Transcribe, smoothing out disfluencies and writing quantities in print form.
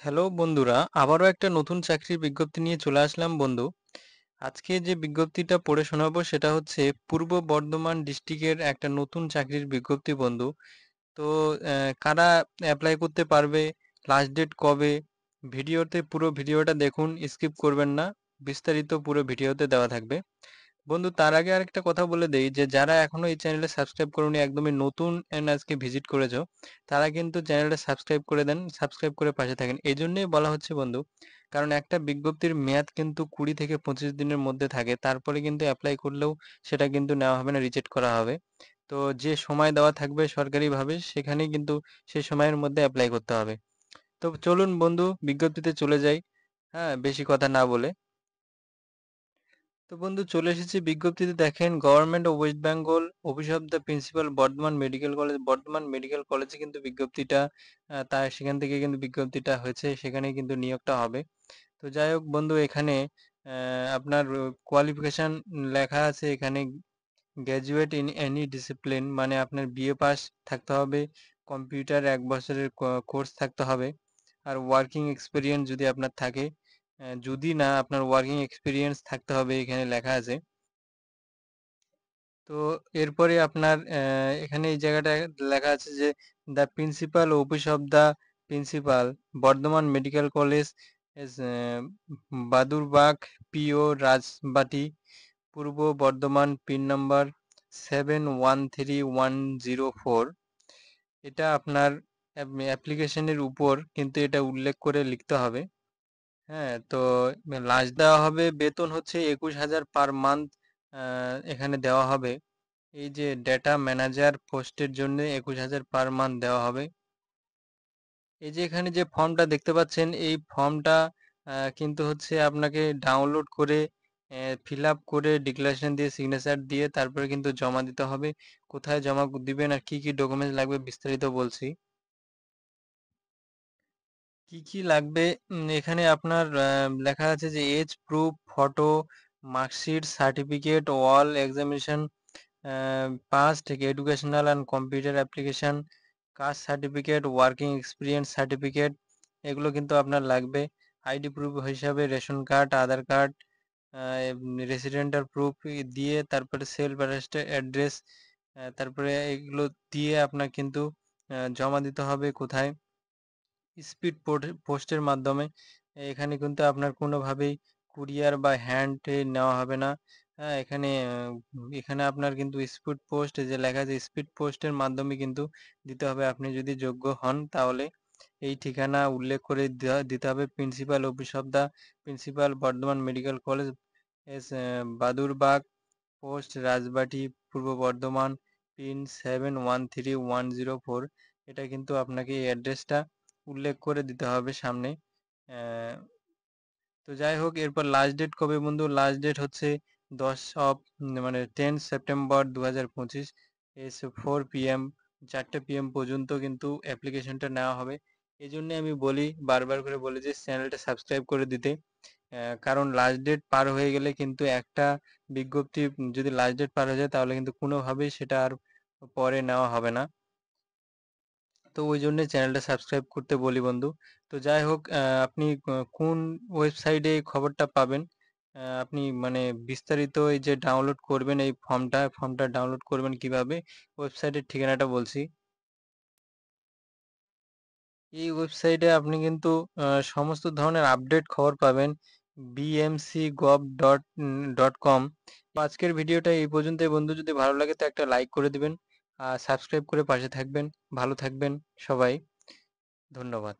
Hello বন্ধুরা, আবারও একটা নতুন চাকরির বিজ্ঞপ্তি নিয়ে চলে আসলাম বন্ধু। আজকে যে বিজ্ঞপ্তিটা পড়ে শোনাবো সেটা হচ্ছে পূর্ব বর্ধমান ডিস্ট্রিক্টের একটা নতুন চাকরির বিজ্ঞপ্তি বন্ধু। তো কারা অ্যাপ্লাই করতে পারবে, লাস্ট ডেট কবে, পুরো ভিডিওটা দেখুন, স্কিপ করবেন না, বিস্তারিত পুরো ভিডিওতে দেওয়া থাকবে। বন্ধু তার আগে আরেকটা কথা বলে দেই যে যারা এখনো এই চ্যানেলে সাবস্ক্রাইব করোনি, একদমই নতুন আজকে ভিজিট করেছো, তারা কিন্তু চ্যানেলটা সাবস্ক্রাইব করে দেন, সাবস্ক্রাইব করে পাশে থাকেন। এই জন্যই বলা হচ্ছে বন্ধু, কারণ একটা বিজ্ঞপ্তির মেয়াদ কিন্তু 20 থেকে 25 দিনের মধ্যে থাকে, তারপরে কিন্তু অ্যাপ্লাই করলেও সেটা কিন্তু নেওয়া হবে না, রিজেক্ট করা হবে। তো যে সময় দেওয়া থাকবে সরকারিভাবে সেখানেই কিন্তু সেই সময়ের মধ্যে অ্যাপ্লাই করতে হবে। তো চলুন বন্ধু বিজ্ঞপ্তিতে চলে যাই, হ্যাঁ বেশি কথা না বলে। তো বন্ধু চলে এসেছি বিজ্ঞপ্তিতে, দেখেন government of West Bengal, office of the principal, Bardhaman medical college. Bardhaman medical কলেজে কিন্তু বিজ্ঞপ্তিটা তার সেখান থেকে কিন্তু বিজ্ঞপ্তিটা হয়েছে, সেখানেই কিন্তু নিয়োগটা হবে। তো যাই হোক বন্ধু, এখানে আপনার কোয়ালিফিকেশন লেখা আছে এখানে, গ্র্যাজুয়েট ইন এনি ডিসিপ্লিন, মানে আপনার বিএ পাস থাকতে হবে, কম্পিউটার 1 বছরের কোর্স থাকতে হবে, আর ওয়ার্কিং এক্সপিরিয়েন্স যদি আপনার থাকে, যদি না আপনার ওয়ার্কিং এক্সপিরিয়েন্স থাকতে হবে এখানে লেখা আছে। তো এরপরে আপনার এখানে এই জায়গাটায় লেখা আছে যে the principal office of the principal, Bardhaman medical college এস, Badurbag, PO Rajbati, Purba Bardhaman, pin number 713104। এটা আপনার অ্যাপ্লিকেশনের উপর কিন্তু এটা উল্লেখ করে লিখতে হবে। হ্যাঁ, তো লাস্ট দেওয়া হবে, বেতন হচ্ছে 21,000 পার মান্থ এখানে দেওয়া হবে। এই যে ডেটা ম্যানেজার পোস্টের জন্য 21,000 পার মান্থ দেওয়া হবে। এই যে এখানে যে ফর্মটা দেখতে পাচ্ছেন, এই ফর্মটা কিন্তু হচ্ছে আপনাকে ডাউনলোড করে ফিল আপ করে ডিক্লারেশন দিয়ে সিগনেচার দিয়ে তারপরে কিন্তু জমা দিতে হবে। কোথায় জমা দিবেন আর কি কি ডকুমেন্টস লাগবে বিস্তারিত বলছি। কি কি লাগবে, এখানে আপনার লেখা আছে যে age proof, photo, marksheet, certificate, ওয়াল এক্সামিনেশন পাস থেকে, educational and computer application, caste certificate, working experience certificate, এগুলো কিন্তু আপনার লাগবে। আইডি প্রুফ হিসাবে ration card, Aadhaar card, residential proof দিয়ে তারপরে সেলফ অ্যাড্রেস, তারপরে এগুলো দিয়ে আপনার কিন্তু জমা দিতে হবে কোথায়, স্পিড পোস্টের মাধ্যমে। এখানে কিন্তু আপনার কোনোভাবেই কুরিয়ার বা হ্যান্ড নেওয়া হবে না। হ্যাঁ, এখানে আপনার কিন্তু স্পিড পোস্ট যে লেখা আছে, স্পিড পোস্টের মাধ্যমে কিন্তু দিতে হবে। আপনি যদি যোগ্য হন তাহলে এই ঠিকানা উল্লেখ করে দিতে হবে, principal office of the principal, Bardhaman medical college, এস বাদুরবাগ পোস্ট, রাজবাটি, পূর্ব বর্ধমান, পিন 713104। এটা কিন্তু আপনাকে এই অ্যাড্রেসটা উল্লেখ করে দিতে হবে সামনে। আহ, তো যাই হোক, এরপর লাস্ট ডেট কবে বন্ধু, লাস্ট ডেট হচ্ছে 10 সেপ্টেম্বর 2025, এস 4 PM, 4 PM পর্যন্ত কিন্তু অ্যাপ্লিকেশনটা নেওয়া হবে। এই জন্য আমি বলি, বারবার করে বলি যে চ্যানেলটা সাবস্ক্রাইব করে দিতে। কারণ লাস্ট ডেট পার হয়ে গেলে কিন্তু একটা বিজ্ঞপ্তি যদি লাস্ট ডেট পার হয়ে যায় তাহলে কিন্তু কোনোভাবেই সেটা আর পরে নেওয়া হবে না। তো ওই জন্য চ্যানেলটা সাবস্ক্রাইব করতে বলি বন্ধু। তো যাই হোক, আপনি কোন ওয়েবসাইটে এই খবরটা পাবেন, আপনি মানে বিস্তারিত এই যে ডাউনলোড করবেন এই ফর্মটা ডাউনলোড করবেন কিভাবে, ওয়েবসাইটের ঠিকানাটা বলছি। এই ওয়েবসাইটে আপনি কিন্তু সমস্ত ধরনের আপডেট খবর পাবেন, bmcgov.com। আজকের ভিডিওটা এই পর্যন্তই বন্ধু, যদি ভালো লাগে তো একটা লাইক করে দিবেন আর সাবস্ক্রাইব করে পাশে থাকবেন। ভালো থাকবেন সবাই, ধন্যবাদ।